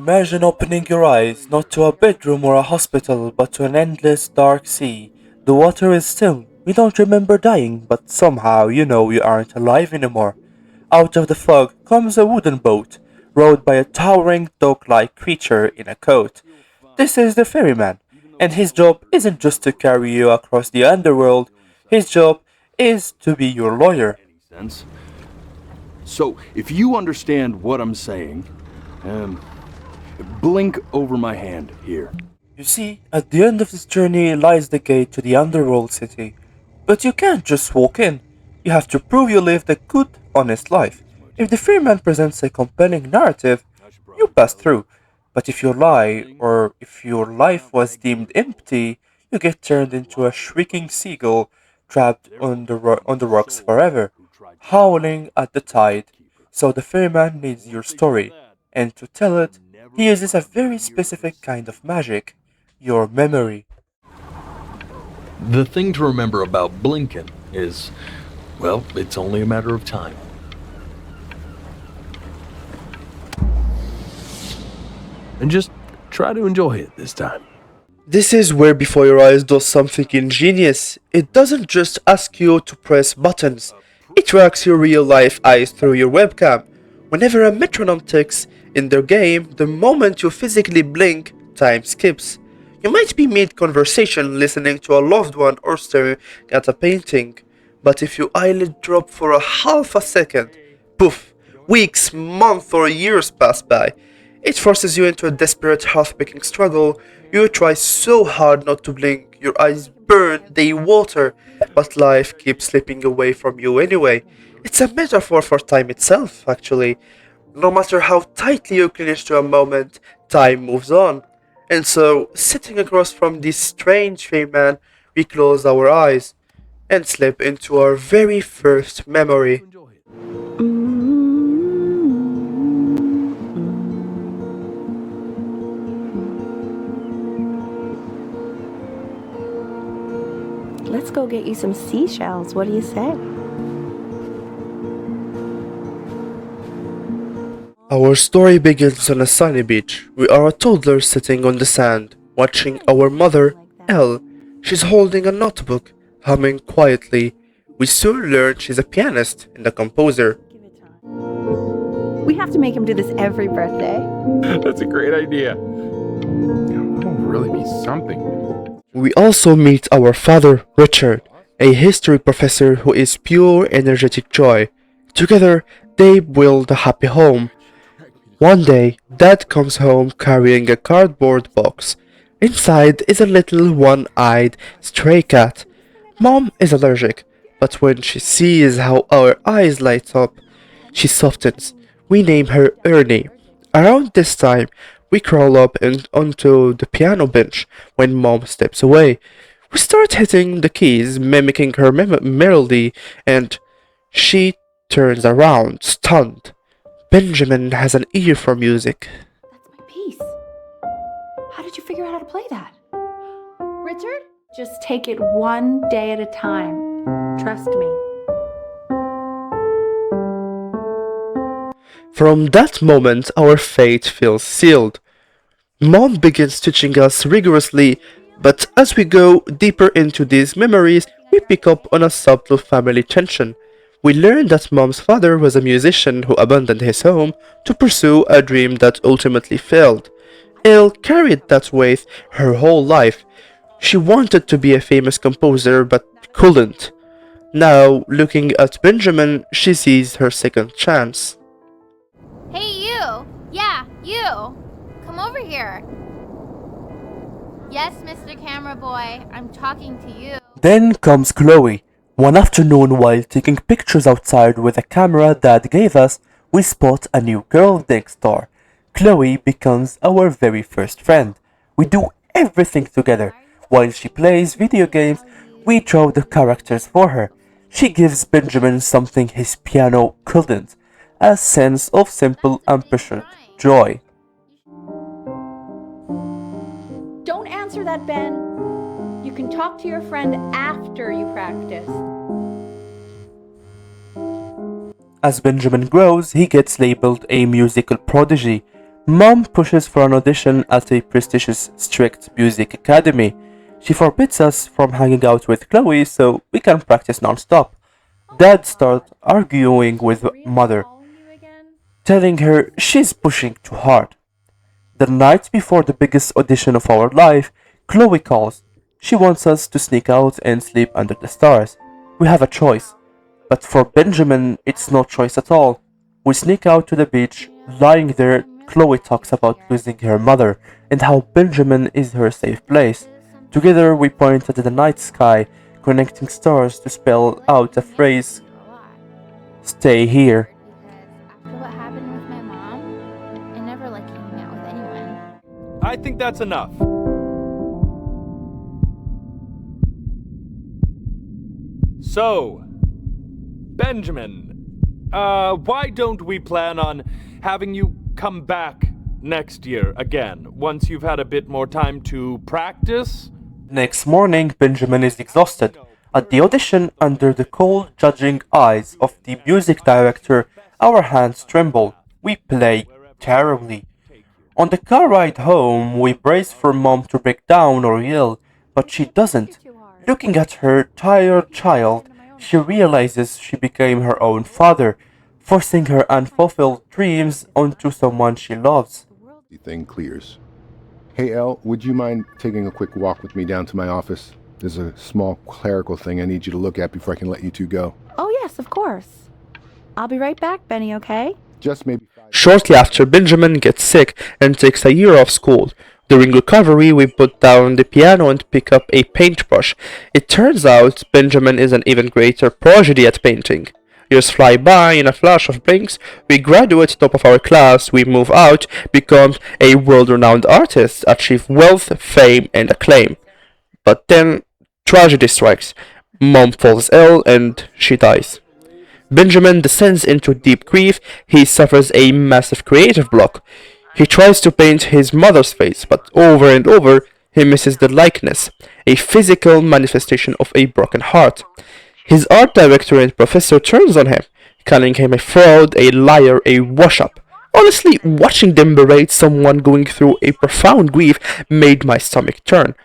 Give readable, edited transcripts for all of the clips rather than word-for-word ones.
Imagine opening your eyes not to a bedroom or a hospital, but to an endless dark sea. The water is still. You don't remember dying, but somehow you know you aren't alive anymore. Out of the fog comes a wooden boat, rowed by a towering dog-like creature in a coat. This is the ferryman, and his job isn't just to carry you across the underworld. His job is to be your lawyer. Any sense? So, if you understand what I'm saying, um, blink over my hand here. You see, at the end of this journey lies the gate to the underworld city. But you can't just walk in. You have to prove you lived a good, honest life. If the ferryman presents a compelling narrative, you pass through. But if you lie, or if your life was deemed empty, you get turned into a shrieking seagull trapped on the rocks forever, howling at the tide. So the ferryman needs your story, and to tell it, he uses a very specific kind of magic, your memory. The thing to remember about blinking is, well, it's only a matter of time. And just try to enjoy it this time. This is where Before Your Eyes does something ingenious. It doesn't just ask you to press buttons, it tracks your real life eyes through your webcam. Whenever a metronome ticks in the game, the moment you physically blink, time skips. You might be mid-conversation listening to a loved one or staring at a painting, but if your eyelid drop for a half a second, poof, weeks, months or years pass by. It forces you into a desperate half-picking struggle. You try so hard not to blink, your eyes burn, they water, but life keeps slipping away from you anyway. It's a metaphor for time itself, actually. No matter how tightly you cling to a moment, time moves on. And so, sitting across from this strange ferryman, we close our eyes and slip into our very first memory. Let's go get you some seashells. What do you say? Our story begins on a sunny beach. We are a toddler sitting on the sand, watching our mother, Elle. She's holding a notebook, humming quietly. We soon learn she's a pianist and a composer. We have to make him do this every birthday. That's a great idea. That'll really be something. We also meet our father, Richard, a history professor who is pure energetic joy. Together, they build a happy home. One day, Dad comes home carrying a cardboard box. Inside is a little one-eyed stray cat. Mom is allergic, but when she sees how our eyes light up, she softens. We name her Ernie. Around this time, we crawl up onto the piano bench when Mom steps away. We start hitting the keys, mimicking her melody, and she turns around, stunned. Benjamin has an ear for music. That's my piece. How did you figure out how to play that? Richard? Just take it one day at a time. Trust me. From that moment, our fate feels sealed. Mom begins teaching us rigorously, but as we go deeper into these memories, we pick up on a subtle family tension. We learn that Mom's father was a musician who abandoned his home to pursue a dream that ultimately failed. Elle carried that weight her whole life. She wanted to be a famous composer but couldn't. Now, looking at Benjamin, she sees her second chance. Hey, you! Yeah, you! Come over here. Yes, Mr. Camera Boy, I'm talking to you. Then comes Chloe. One afternoon, while taking pictures outside with a camera Dad gave us, we spot a new girl next door. Chloe becomes our very first friend. We do everything together. While she plays video games, we draw the characters for her. She gives Benjamin something his piano couldn't, a sense of simple ambition, joy. Don't answer that, Ben. You can talk to your friend after you practice. As Benjamin grows, he gets labeled a musical prodigy. Mom pushes for an audition at a prestigious strict music academy. She forbids us from hanging out with Chloe so we can practice non-stop. Dad starts arguing with mother, telling her she's pushing too hard. The night before the biggest audition of our life, Chloe calls. She wants us to sneak out and sleep under the stars. We have a choice. But for Benjamin, it's no choice at all. We sneak out to the beach. Lying there, Chloe talks about losing her mother and how Benjamin is her safe place. Together, we point at the night sky, connecting stars to spell out the phrase, "Stay here." After what happened with my mom, I never like hanging out with anyone. I think that's enough. So, Benjamin, why don't we plan on having you come back next year again, once you've had a bit more time to practice? Next morning, Benjamin is exhausted. At the audition, under the cold, judging eyes of the music director, our hands tremble. We play terribly. On the car ride home, we brace for Mom to break down or yell, but she doesn't. Looking at her tired child, she realizes she became her own father, forcing her unfulfilled dreams onto someone she loves. The thing clears. Hey, Elle, would you mind taking a quick walk with me down to my office? There's a small clerical thing I need you to look at before I can let you two go. Oh, yes, of course. I'll be right back, Benny, okay? Just maybe 5 Shortly after, Benjamin gets sick and takes a year off school. During recovery, we put down the piano and pick up a paintbrush. It turns out Benjamin is an even greater prodigy at painting. Years fly by in a flash of blinks. We graduate top of our class, we move out, become a world-renowned artist, achieve wealth, fame, and acclaim. But then, tragedy strikes. Mom falls ill and she dies. Benjamin descends into deep grief. He suffers a massive creative block. He tries to paint his mother's face, but over and over he misses the likeness, a physical manifestation of a broken heart. His art director and professor turns on him, calling him a fraud, a liar, a wash-up. Honestly, watching them berate someone going through a profound grief made my stomach turn.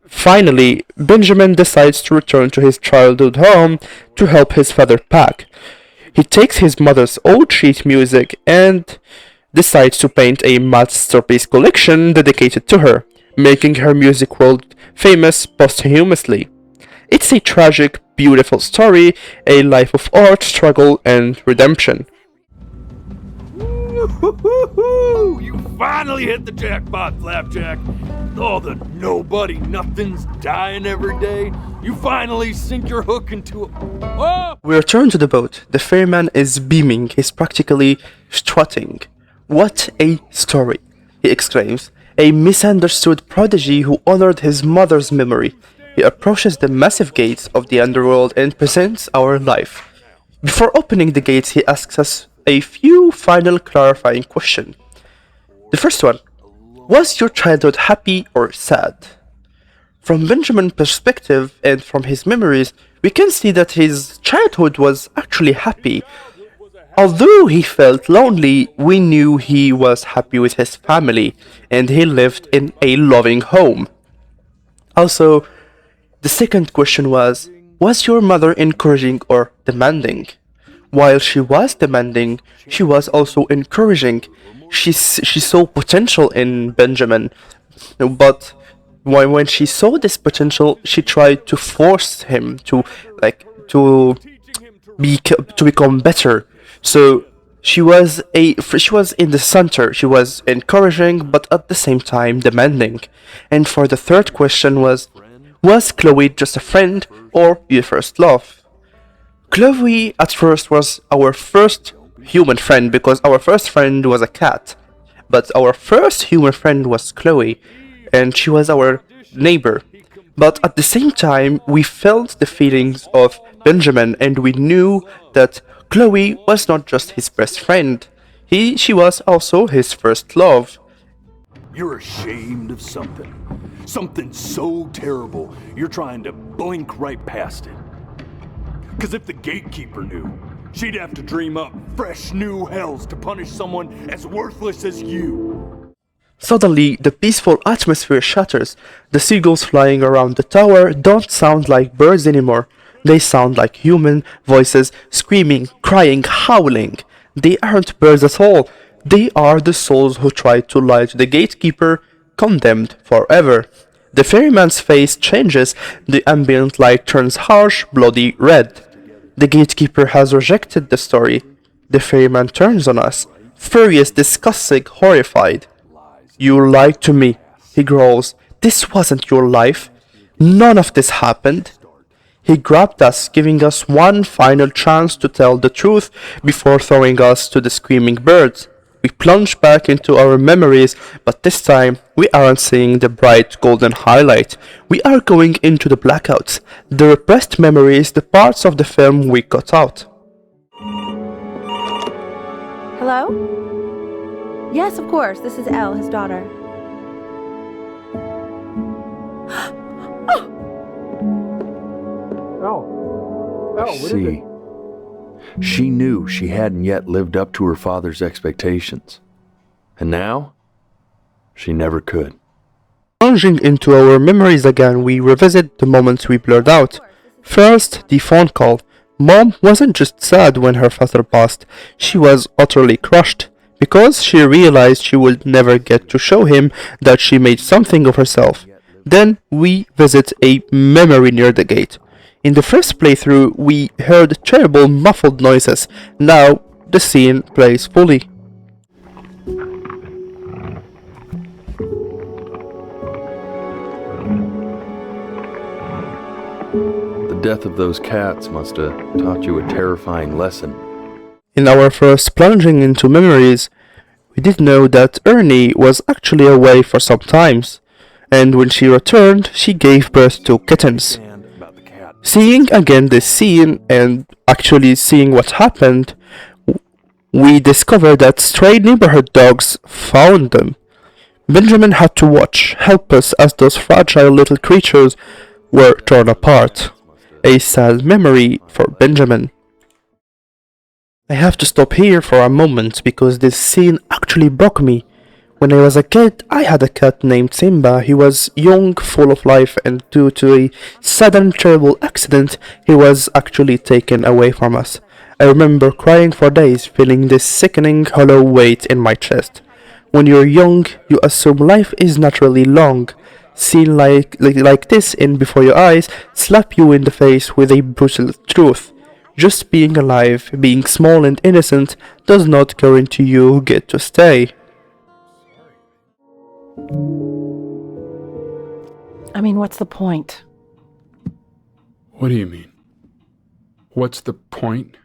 Finally, Benjamin decides to return to his childhood home to help his father pack. He takes his mother's old sheet music and decides to paint a masterpiece collection dedicated to her, making her music world famous posthumously. It's a tragic, beautiful story, a life of art, struggle, and redemption. You finally hit the jackpot, Flapjack. All the nobody nothings dying every day. You finally sink your hook into a... Oh! We return to the boat. The ferryman is beaming. He's practically strutting. "What a story!" he exclaims. A misunderstood prodigy who honored his mother's memory. He approaches the massive gates of the underworld and presents our life. Before opening the gates, he asks us a few final clarifying questions. The first one: was your childhood happy or sad? From Benjamin's perspective and from his memories, we can see that his childhood was actually happy. Although he felt lonely, we knew he was happy with his family and he lived in a loving home. Also, the second question was your mother encouraging or demanding? While she was demanding, she was also encouraging. She saw potential in Benjamin, but when she saw this potential, she tried to force him to become better. So she was in the center. She was encouraging, but at the same time demanding. And for the third question was Chloe just a friend or your first love? Chloe at first was our first human friend because our first friend was a cat. But our first human friend was Chloe, and she was our neighbor. But at the same time, we felt the feelings of Benjamin, and we knew that Chloe was not just his best friend. She was also his first love. You're ashamed of something. Something so terrible, you're trying to blink right past it. Because if the gatekeeper knew, She'd have to dream up fresh new hells to punish someone as worthless as you. Suddenly, the peaceful atmosphere shatters. The seagulls flying around the tower don't sound like birds anymore. They sound like human voices, screaming, crying, howling. They aren't birds at all. They are the souls who tried to lie to the gatekeeper, condemned forever. The ferryman's face changes. The ambient light turns harsh, bloody red. The gatekeeper has rejected the story. The ferryman turns on us, furious, disgusted, horrified. You lied to me, he growls. This wasn't your life. None of this happened. He grabbed us, giving us one final chance to tell the truth before throwing us to the screaming birds. We plunge back into our memories, but this time we aren't seeing the bright golden highlight. We are going into the blackouts, the repressed memories, the parts of the film we cut out. Hello? Yes, of course. This is Elle, his daughter. See, she knew she hadn't yet lived up to her father's expectations. And now, she never could. Plunging into our memories again, we revisit the moments we blurred out. First, the phone call. Mom wasn't just sad when her father passed, she was utterly crushed, because she realized she would never get to show him that she made something of herself. Then we visit a memory near the gate. In the first playthrough, we heard terrible muffled noises. Now, the scene plays fully. The death of those cats must have taught you a terrifying lesson. In our first plunging into memories, we did know that Ernie was actually away for some times, and when she returned, she gave birth to Kittens. Seeing again this scene and actually seeing what happened, we discovered that stray neighborhood dogs found them. Benjamin had to watch, helpless as those fragile little creatures were torn apart. A sad memory for Benjamin. I have to stop here for a moment because this scene actually broke me. When I was a kid, I had a cat named Simba. He was young, full of life, and due to a sudden terrible accident, he was actually taken away from us. I remember crying for days, feeling this sickening hollow weight in my chest. When you're young, you assume life is naturally long. Seen like this in before your eyes, slap you in the face with a brutal truth. Just being alive, being small and innocent, does not guarantee you get to stay. I mean, what's the point? What do you mean? What's the point?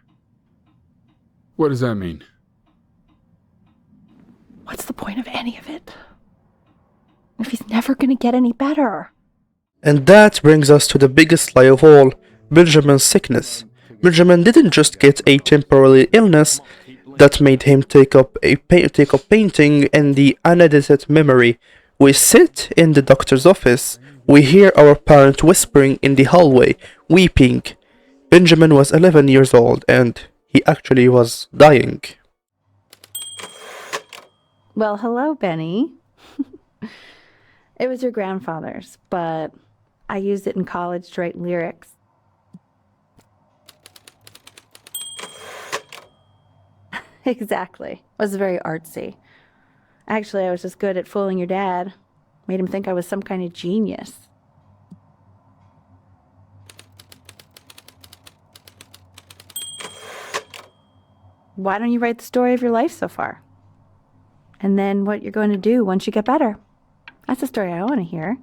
What does that mean? What's the point of any of it? If he's never gonna get any better. And that brings us to the biggest lie of all, Benjamin's sickness. Benjamin didn't just get a temporary illness that made him take up painting and the unedited memory. We sit in the doctor's office. We hear our parent whispering in the hallway, weeping. Benjamin was 11 years old and he actually was dying. Well, hello, Benny. It was your grandfather's, but I used it in college to write lyrics. Exactly. It was very artsy. Actually, I was just good at fooling your dad. Made him think I was some kind of genius. Why don't you write the story of your life so far? And then what you're going to do once you get better. That's the story I want to hear.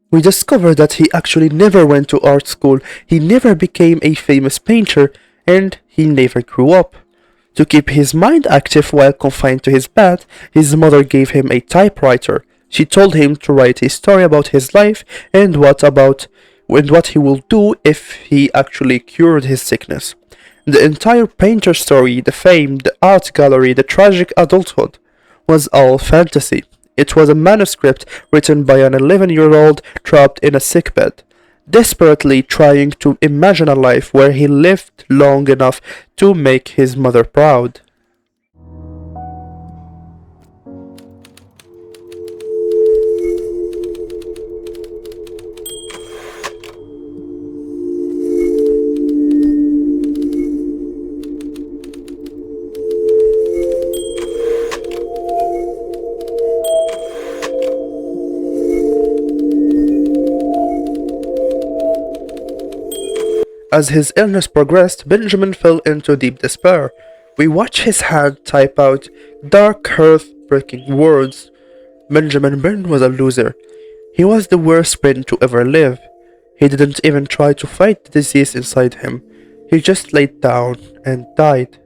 We discovered that he actually never went to art school, he never became a famous painter, and he never grew up. To keep his mind active while confined to his bed, his mother gave him a typewriter. She told him to write a story about his life and what he will do if he actually cured his sickness. The entire painter story, the fame, the art gallery, the tragic adulthood, was all fantasy. It was a manuscript written by an 11-year-old trapped in a sickbed. desperately trying to imagine a life where he lived long enough to make his mother proud. As his illness progressed, Benjamin fell into deep despair. We watch his hand type out dark, heartbreaking words. Benjamin Byrne was a loser. He was the worst friend to ever live. He didn't even try to fight the disease inside him. He just laid down and died.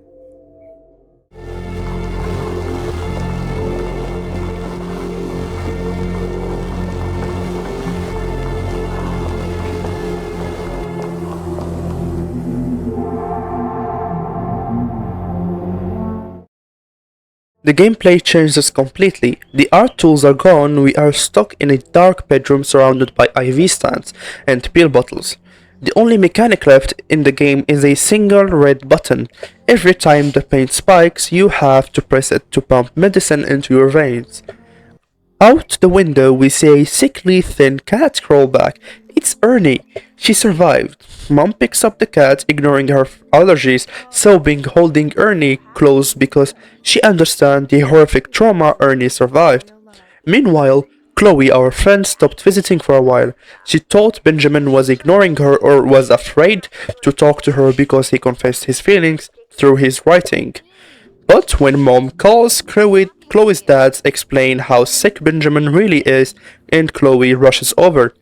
The gameplay changes completely. The art tools are gone, we are stuck in a dark bedroom surrounded by IV stands and pill bottles. The only mechanic left in the game is a single red button. Every time the pain spikes, you have to press it to pump medicine into your veins. Out the window, we see a sickly, thin cat crawl back. It's Ernie. She survived. Mom picks up the cat, ignoring her allergies, sobbing, holding Ernie close because she understands the horrific trauma Ernie survived. Meanwhile, Chloe, our friend, stopped visiting for a while. She thought Benjamin was ignoring her or was afraid to talk to her because he confessed his feelings through his writing. But when Mom calls, Chloe's dad explains how sick Benjamin really is, and Chloe rushes over.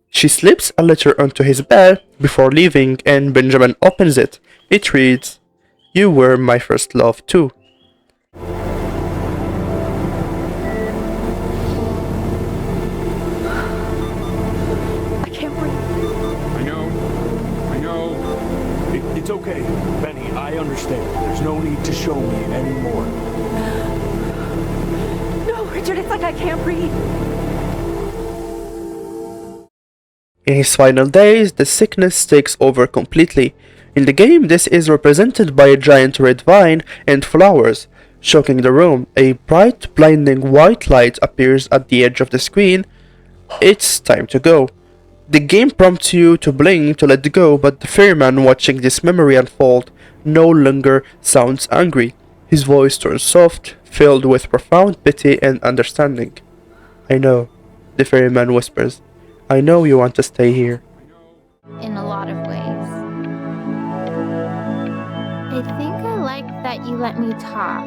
She slips a letter onto his bed before leaving, and Benjamin opens it. It reads, "You were my first love too." I can't breathe. I know. It's okay, Benny, I understand. There's no need to show me anymore. No, Richard, it's like I can't breathe. In his final days, the sickness takes over completely. In the game, this is represented by a giant red vine and flowers. Shocking the room, a bright, blinding white light appears at the edge of the screen. It's time to go. The game prompts you to blink to let go, but the ferryman watching this memory unfold no longer sounds angry. His voice turns soft, filled with profound pity and understanding. "I know," the ferryman whispers. "I know you want to stay here." In a lot of ways. I think I like that you let me talk.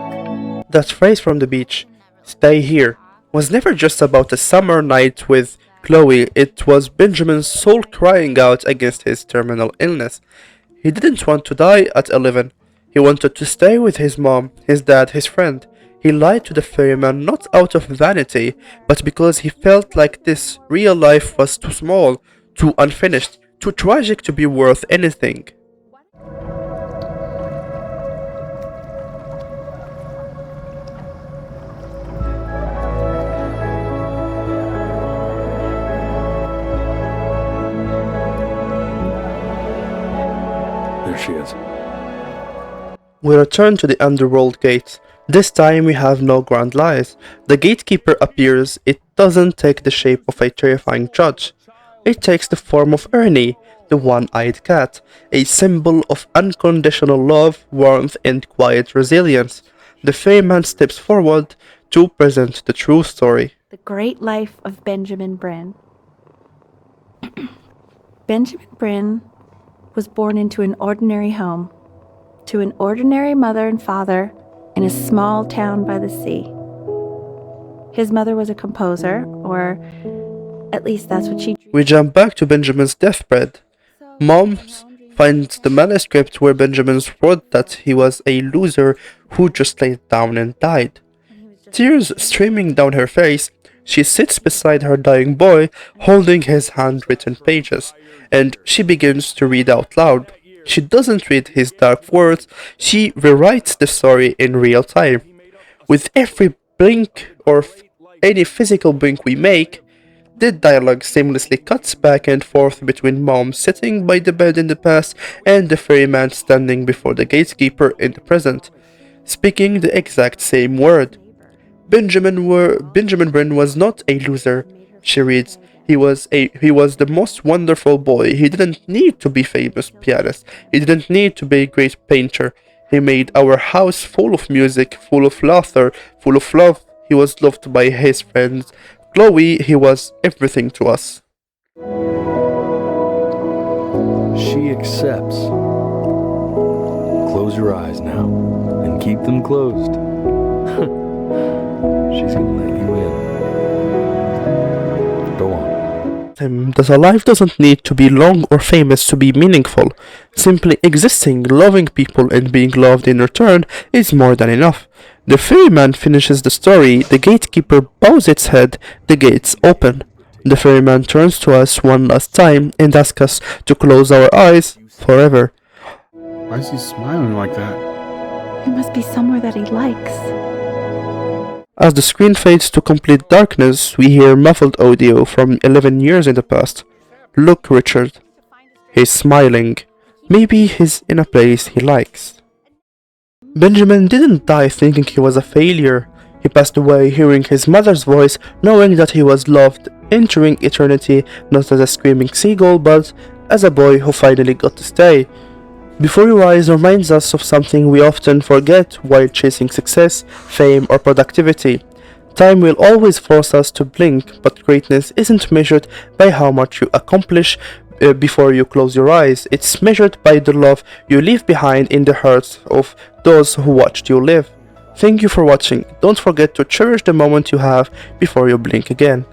That phrase from the beach, "stay here," was never just about a summer night with Chloe. It was Benjamin's soul crying out against his terminal illness. He didn't want to die at 11. He wanted to stay with his mom, his dad, his friend. He lied to the ferryman not out of vanity, but because he felt like this real life was too small, too unfinished, too tragic to be worth anything. There she is. We return to the underworld gate. This time we have no grand lies. The gatekeeper appears. It doesn't take the shape of a terrifying judge. It takes the form of Ernie, the one-eyed cat, a symbol of unconditional love, warmth, and quiet resilience. The ferryman steps forward to present the true story. The Great Life of Benjamin Byrne. Benjamin Byrne was born into an ordinary home, to an ordinary mother and father in a small town by the sea. His mother was a composer, or at least that's what she dreamed. We jump back to Benjamin's deathbed. Mom finds the manuscript where Benjamin wrote that he was a loser who just laid down and died. Tears streaming down her face, she sits beside her dying boy, holding his handwritten pages, and she begins to read out loud. She doesn't read his dark words, she rewrites the story in real time. With every blink or any physical blink we make, The dialogue seamlessly cuts back and forth between Mom sitting by the bed in the past and the ferryman standing before the gatekeeper in the present, speaking the exact same word. Benjamin Bryn was not a loser, she reads. He was the most wonderful boy. He didn't need to be famous pianist. He didn't need to be a great painter. He made our house full of music, full of laughter, full of love. He was loved by his friends. Chloe, he was everything to us. She accepts. Close your eyes now and keep them closed. She's gonna let you in. Go on. That a life doesn't need to be long or famous to be meaningful. Simply existing, loving people, and being loved in return is more than enough. The ferryman finishes the story, the gatekeeper bows its head, the gates open. The ferryman turns to us one last time and asks us to close our eyes forever. Why is he smiling like that? It must be somewhere that he likes. As the screen fades to complete darkness, we hear muffled audio from 11 years in the past. Look, Richard. He's smiling. Maybe he's in a place he likes. Benjamin didn't die thinking he was a failure. He passed away hearing his mother's voice, knowing that he was loved, entering eternity not as a screaming seagull, but as a boy who finally got to stay. Before Your Eyes reminds us of something we often forget while chasing success, fame, or productivity. Time will always force us to blink, but greatness isn't measured by how much you accomplish before you close your eyes. It's measured by the love you leave behind in the hearts of those who watched you live. Thank you for watching. Don't forget to cherish the moment you have before you blink again.